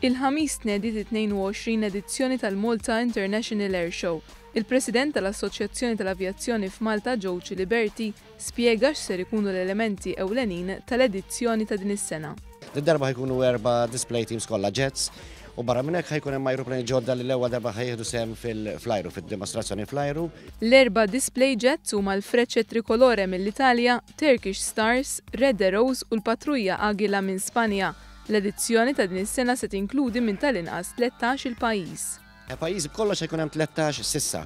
Il-ħamis tnediet 22 edizzjoni tal-Malta International Air Show. Il-President tal-Assoċjazzjoni tal-Avjazzjoni f'Malta George Liberty spjega x'ser ikunu l-elementi ewlenin tal-edizzjoni ta' din is-sena. Darba ħajkunu 4 display teams kollha jets u barra minn hekk ħajkun hemm ajruplani ġodda li l-ewwel darba ħajjeħdu sehem fil-flajru, fid-dimostrazzjoni flajru. L-4 display jets huma l-freċċe trikolore mill-Italja, Turkish Stars, Red Arrows u l-Patrujja Agila minn Spanja. L-edizzjoni ta' din is-sena se tinkludi minn tal-inqas 13 il-pajjiż. Pajjiż kollox ħajkun hemm 13 sissa.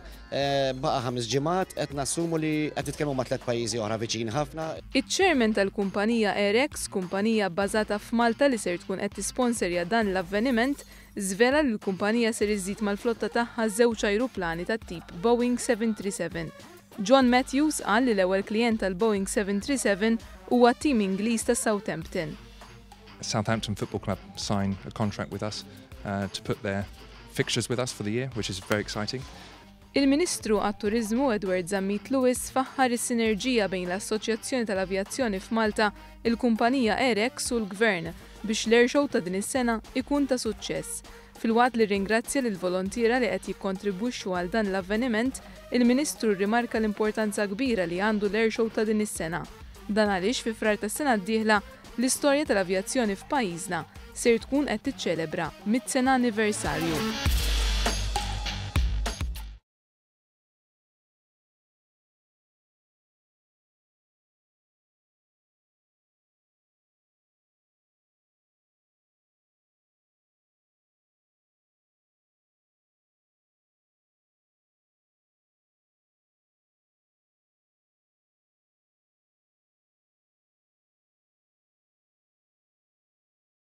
Baqa' 5 ġimgħat qed nassumu li qed titkellmu ma' 3 pajjiżi oħra viċin ħafna. Iċ-chairman tal-kumpanija Airx, kumpanija bbażata f'Malta li ser tkun qed tisponsorja dan l-avveniment, żvela li l-kumpanija ser iżżid mal-flotta tagħha żewġ ajruplani tat-tip Boeing 737. John Matthews qal li l-ewwel klijent tal-Boeing 737 huwa tim Ingliż ta' Southampton. Southampton Football Club signed a contract with us to put their fixtures with us for the year, which is very exciting. Il-Ministru għat-Turiżmu Edward Zammit Lewis faħħar is-sinerġija bejn l-Assoċjazzjoni tal-Avjazzjoni f'Malta, il-kumpanija Airx u l-Gvern biex l-Air Show ta' din is-sena ikun ta' suċċess. Fil-waqt li ringrazzja lil volontiera li qed jikkontribwixxu għal dan l-avveniment, il-Ministru rrimarka l-importanza kbira li għandu l-Air Show ta' din is-sena. Dan għaliex fi frar tas-sena d-dieħla l-istorja tal-avjazzjoni f'pajjiżna ser tkun qed tiċċelebra mit-sena anniversarju.